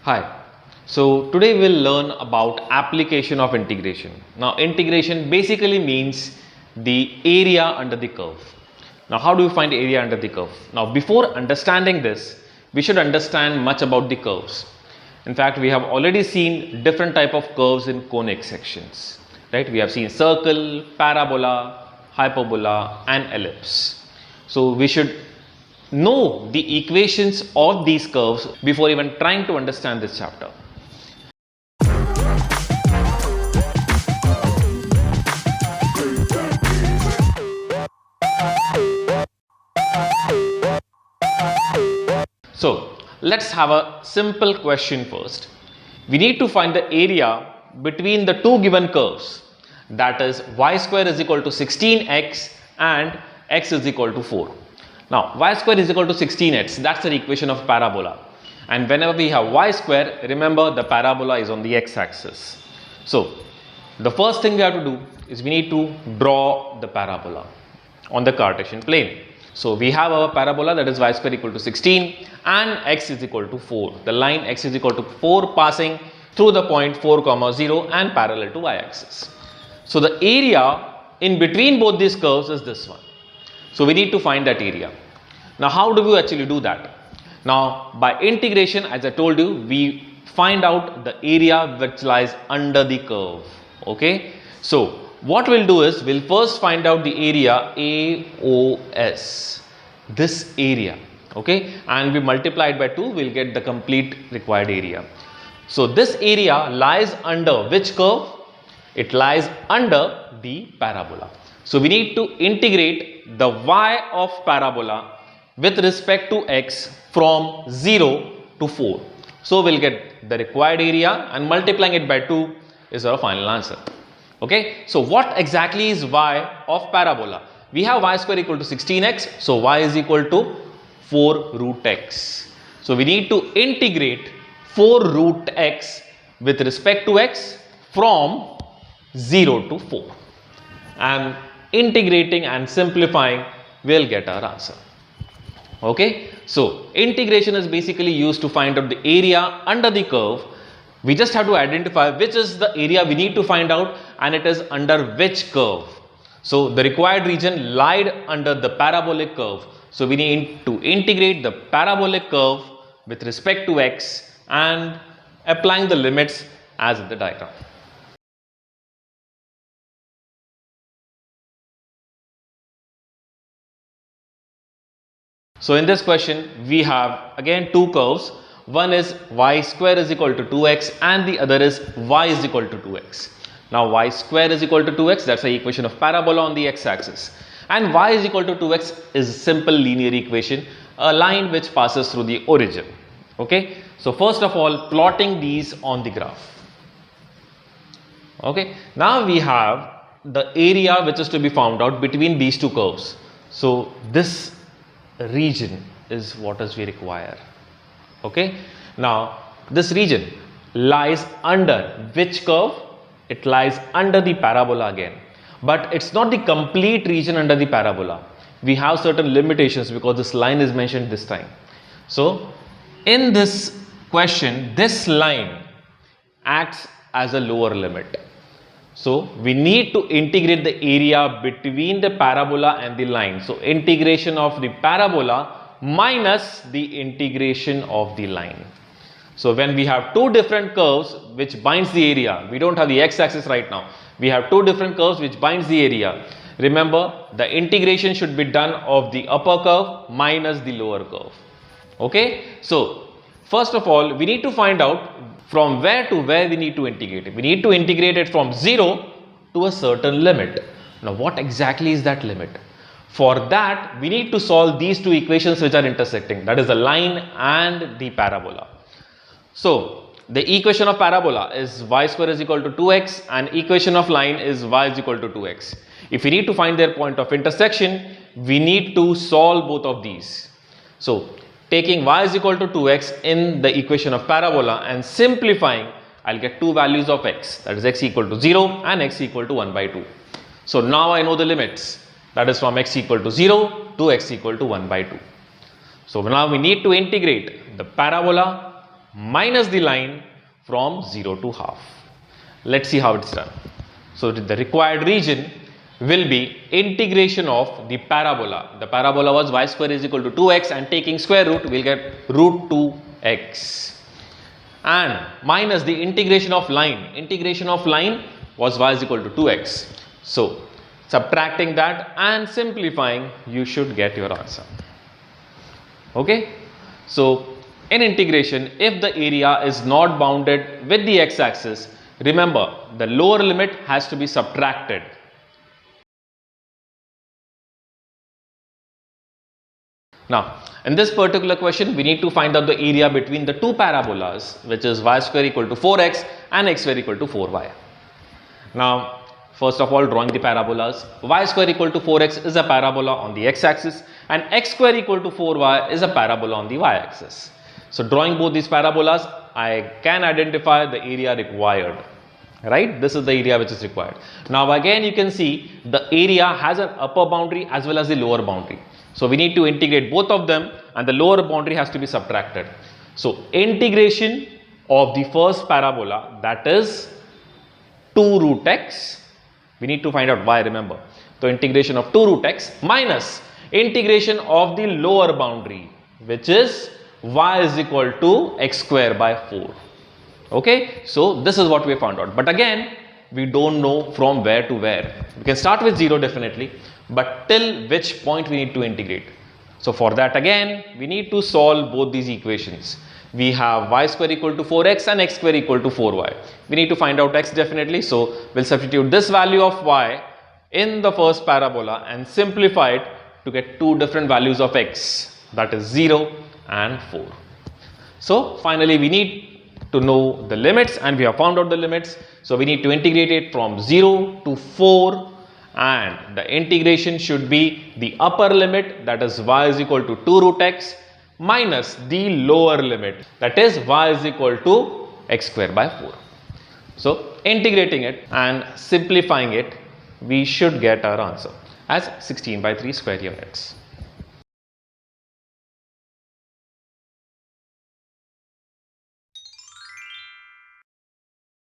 Hi. So today we'll learn about application of integration. Now integration basically means the area under the curve. Now how do you find area under the curve? Now before understanding this, we should understand much about the curves. In fact, we have already seen different type of curves in conic sections. Right? We have seen circle, parabola, hyperbola and ellipse. So we should know the equations of these curves before even trying to understand this chapter. So let's have a simple question first. We need to find the area between the two given curves, that is y square is equal to 16x and x is equal to 4. Now y square is equal to 16x, that's the equation of parabola, and whenever we have y square, remember the parabola is on the x axis. So the first thing we have to do is we need to draw the parabola on the Cartesian plane. So we have our parabola, that is y square equal to 16 and x is equal to 4. The line x is equal to 4 passing through the point 4, 0 and parallel to y axis. So the area in between both these curves is this one. So we need to find that area. Now how do we actually do that? Now by integration, as I told you, we find out the area which lies under the curve. Okay. So what we'll do is we'll first find out the area AOS, this area, okay, and we multiply it by 2, we'll get the complete required area. So this area lies under which curve? It lies under the parabola. So we need to integrate the y of parabola with respect to x from 0 to 4. So we'll get the required area and multiplying it by 2 is our final answer. Okay, so what exactly is y of parabola? We have y square equal to 16x, so y is equal to 4 root x. So we need to integrate 4 root x with respect to x from 0 to 4. And integrating and simplifying, we'll get our answer. Okay, so integration is basically used to find out the area under the curve. We just have to identify which is the area we need to find out and it is under which curve. So the required region lied under the parabolic curve. So we need to integrate the parabolic curve with respect to x and applying the limits as in the diagram. So in this question, we have again two curves. One is y square is equal to 2x and the other is y is equal to 2x. Now y square is equal to 2x, that's the equation of parabola on the x-axis, and y is equal to 2x is a simple linear equation, a line which passes through the origin. Okay, so first of all, plotting these on the graph. Okay, now we have the area which is to be found out between these two curves. So this region is what is we require. Okay, now this region lies under which curve? It lies under the parabola again, but it's not the complete region under the parabola. We have certain limitations because this line is mentioned this time. So in this question, this line acts as a lower limit. So we need to integrate the area between the parabola and the line. So integration of the parabola minus the integration of the line. So when we have two different curves which binds the area, we don't have the x-axis right now. We have two different curves which binds the area. Remember, the integration should be done of the upper curve minus the lower curve. Okay, so first of all, we need to find out from where to where we need to integrate it. We need to integrate it from 0 to a certain limit. Now what exactly is that limit? For that, we need to solve these two equations which are intersecting, that is the line and the parabola. So the equation of parabola is y square is equal to 2x and equation of line is y is equal to 2x. If we need to find their point of intersection, we need to solve both of these. So taking y is equal to 2x in the equation of parabola and simplifying, I'll get two values of x, that is x equal to 0 and x equal to 1 by 2. So now I know the limits, that is from x equal to 0 to x equal to 1 by 2. So now we need to integrate the parabola minus the line from 0 to half. Let's see how it's done. So the required region will be integration of the parabola. The parabola was y square is equal to 2x, and taking square root we'll get root 2x, and minus the integration of line. Integration of line was y is equal to 2x. So subtracting that and simplifying, you should get your answer. Okay, so in integration, if the area is not bounded with the x-axis, remember the lower limit has to be subtracted. Now, in this particular question, we need to find out the area between the two parabolas, which is y square equal to 4x and x square equal to 4y. Now, first of all, drawing the parabolas. Y square equal to 4x is a parabola on the x-axis, and x square equal to 4y is a parabola on the y-axis. So, drawing both these parabolas, I can identify the area required. Right? This is the area which is required. Now, again, you can see the area has an upper boundary as well as the lower boundary. So, we need to integrate both of them, and the lower boundary has to be subtracted. So, integration of the first parabola, that is 2 root x. We need to find out y, remember. So, integration of 2 root x minus integration of the lower boundary, which is y is equal to x square by 4. Okay, so this is what we found out. But again, we don't know from where to where. We can start with 0 definitely, but till which point we need to integrate. So for that, again, we need to solve both these equations. We have y square equal to 4x and x square equal to 4y. We need to find out x definitely. So we'll substitute this value of y in the first parabola and simplify it to get two different values of x, that is 0 and 4. So finally, we need to know the limits, and we have found out the limits. So we need to integrate it from 0 to 4, and the integration should be the upper limit, that is y is equal to 2 root x, minus the lower limit, that is y is equal to x square by 4. So integrating it and simplifying it, we should get our answer as 16 by 3 square units.